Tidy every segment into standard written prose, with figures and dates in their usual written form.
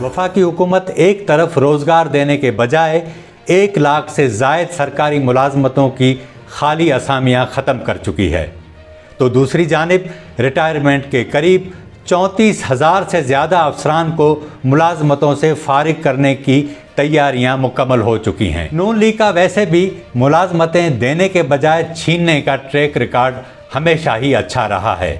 वफाकी हुकूमत एक तरफ रोज़गार देने के बजाय 1 लाख से ज़ायद सरकारी मुलाजमतों की खाली असामियाँ ख़त्म कर चुकी है, तो दूसरी जानिब रिटायरमेंट के करीब 34,000 से ज़्यादा अफसरान को मुलाजमतों से फारिग करने की तैयारियां मुकम्मल हो चुकी हैं। नून लीग का वैसे भी मुलाजमतें देने के बजाय छीनने का ट्रैक रिकॉर्ड हमेशा ही अच्छा रहा है।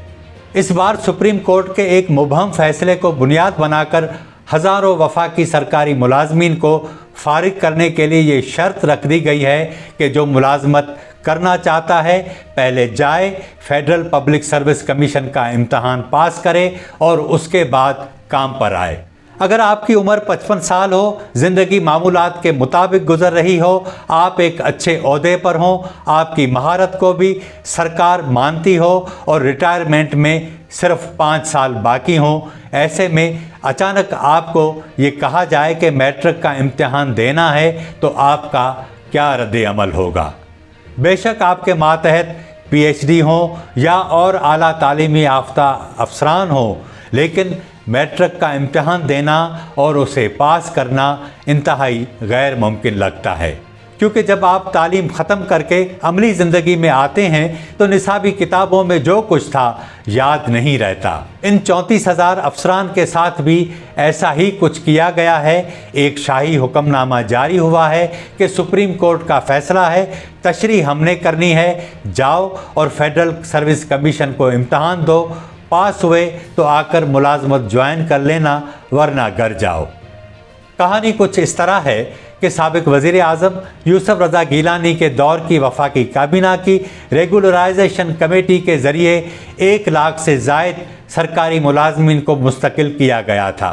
इस बार सुप्रीम कोर्ट के एक मुबहम फैसले को बुनियाद बनाकर हज़ारों वफाकी सरकारी मुलाजमीन को फारिग करने के लिए ये शर्त रख दी गई है कि जो मुलाजमत करना चाहता है पहले जाए, फेडरल पब्लिक सर्विस कमीशन का इम्तहान पास करे और उसके बाद काम पर आए। अगर आपकी उम्र 55 साल हो, ज़िंदगी मामूलात के मुताबिक गुजर रही हो, आप एक अच्छे ओहदे पर हों, आपकी महारत को भी सरकार मानती हो और रिटायरमेंट में सिर्फ 5 साल बाकी हों, ऐसे में अचानक आपको ये कहा जाए कि मैट्रिक का इम्तिहान देना है, तो आपका क्या रद्द अमल होगा। बेशक आपके मातहत PhD हो या और आला तालीमी याफ्ता अफसरान हो, लेकिन मैट्रिक का इम्तिहान देना और उसे पास करना इंतहाई गैर मुमकिन लगता है, क्योंकि जब आप तालीम ख़त्म करके अमली ज़िंदगी में आते हैं तो निसाबी किताबों में जो कुछ था याद नहीं रहता। इन 34,000 अफसरान के साथ भी ऐसा ही कुछ किया गया है। एक शाही हुक्मनामा जारी हुआ है कि सुप्रीम कोर्ट का फ़ैसला है, तशरीह हमने करनी है, जाओ और फेडरल सर्विस कमीशन को इम्तहान दो, पास हुए तो आकर मुलाजमत ज्वाइन कर लेना, वरना घर जाओ। कहानी कुछ इस तरह है कि साबिक वज़ीर आज़म यूसुफ रज़ा गिलानी के दौर की वफाकी काबीना की रेगुलराइजेशन कमेटी के ज़रिए 1 लाख से ज़ायद सरकारी मुलाजमीन को मुस्तकिल किया गया था।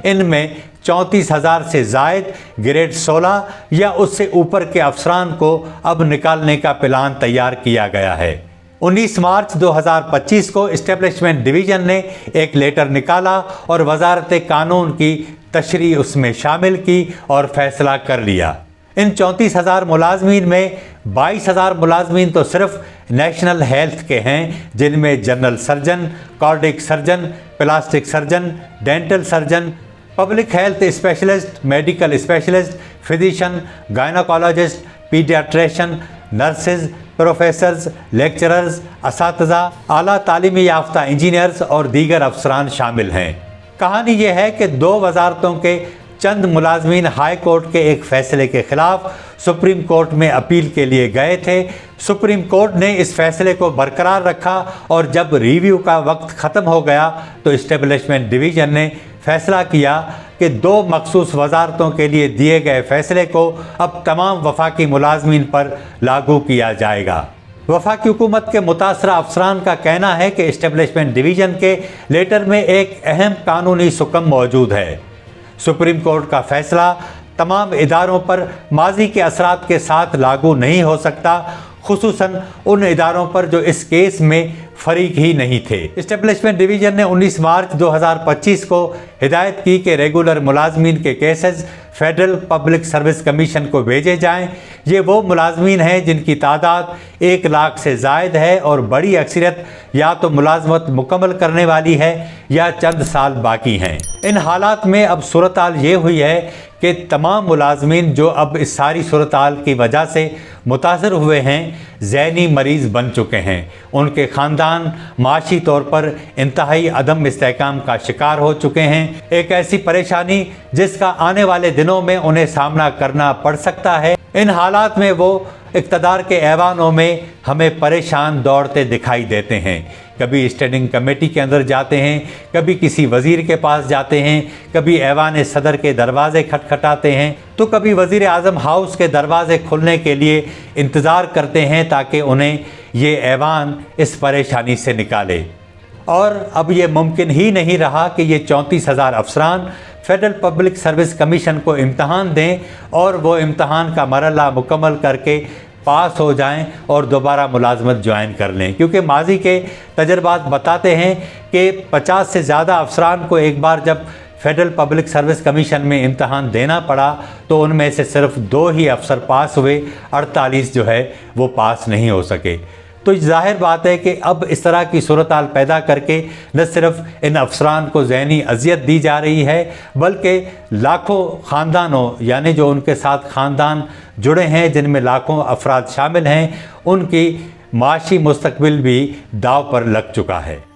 इनमें 34,000 से ज़ायद ग्रेड 16 या उससे ऊपर के अफसरान को अब निकालने का प्लान तैयार किया गया है। 19 मार्च 2025 को इस्टेब्लिशमेंट डिवीज़न ने एक लेटर निकाला और वजारत कानून की तशरीह उसमें शामिल की और फैसला कर लिया। इन 34,000 मुलाजमीन में 22,000 मुलाजमीन तो सिर्फ नेशनल हेल्थ के हैं, जिनमें general surgeon, cardiac surgeon, plastic surgeon, dental surgeon, public health specialist, medical specialist, physician, gynaecologist, paediatrician, nurses, professors, lecturers, असातिज़ा, आला तालीमी याफ्ता इंजीनियर्स और दीगर अफसरान शामिल हैं। कहानी यह है कि 2 वजारतों के चंद मुलाजमीन हाई कोर्ट के एक फ़ैसले के ख़िलाफ़ सुप्रीम कोर्ट में अपील के लिए गए थे। सुप्रीम कोर्ट ने इस फैसले को बरकरार रखा और जब रिव्यू का वक्त ख़त्म हो गया तो इस्टेब्लिशमेंट डिवीज़न ने फैसला किया कि 2 मखसूस वजारतों के लिए दिए गए फ़ैसले को अब तमाम वफाकी मुलाजमीन पर लागू किया जाएगा। वफाकी हुकूमत के मुतासरा अफसरान का कहना है कि इस्टेब्लिशमेंट डिवीज़न के लेटर में एक अहम कानूनी सुकम मौजूद है। सुप्रीम कोर्ट का फ़ैसला तमाम इदारों पर माजी के असरात के साथ लागू नहीं हो सकता, खुसूसन उन इदारों पर जो इस केस में फरीक ही नहीं थे। इस्टेब्लिशमेंट डिवीज़न ने 19 मार्च 2025 को हिदायत की कि रेगुलर मुलाजमीन के cases federal public service commission को भेजे जाएं। ये वो मुलाजमीन हैं जिनकी तादाद 1 लाख से ज़ायद है और बड़ी अक्सरियत या तो मुलाजमत मुकम्मल करने वाली है या चंद साल बाकी हैं। इन हालात में अब सूरत हाल ये हुई है कि तमाम मुलाजमीन जो अब इस सारी सूरत हाल की वजह से मुतासर हुए हैं, ज़हनी मरीज़ बन चुके हैं। उनके ख़ानदान माशी तौर पर इंतहाई अदम इस्तेहकाम का शिकार हो चुके हैं। एक ऐसी परेशानी जिसका आने वाले दिनों में उन्हें सामना करना पड़ सकता है। इन हालात में वो इक़्तिदार के ऐवानों में हमें परेशान दौड़ते दिखाई देते हैं। कभी स्टैंडिंग कमेटी के अंदर जाते हैं, कभी किसी वज़ीर के पास जाते हैं, कभी ऐवान सदर के दरवाज़े खटखटाते हैं, तो कभी वज़ीर आज़म हाउस के दरवाज़े खुलने के लिए इंतज़ार करते हैं ताकि उन्हें ये ऐवान इस परेशानी से निकाले। और अब ये मुमकिन ही नहीं रहा कि ये 34,000 अफसरान फेडरल पब्लिक सर्विस कमीशन को इम्तहान दें और वो इम्तहान का मरहला मुकम्मल करके पास हो जाएं और दोबारा मुलाजमत ज्वाइन कर लें, क्योंकि माजी के तजर्बात बताते हैं कि 50 से ज़्यादा अफसरान को एक बार जब फेडरल पब्लिक सर्विस कमीशन में इम्तहान देना पड़ा तो उनमें से सिर्फ 2 ही अफसर पास हुए, 48 जो है वो पास नहीं हो सके। तो जाहिर बात है कि अब इस तरह की सूरत हाल पैदा करके न सिर्फ इन अफसरान को ज़हनी अजियत दी जा रही है, बल्कि लाखों ख़ानदानों यानी जो उनके साथ ख़ानदान जुड़े हैं, जिनमें लाखों अफराद शामिल हैं, उनकी माशी मुस्तकबिल भी दाव पर लग चुका है।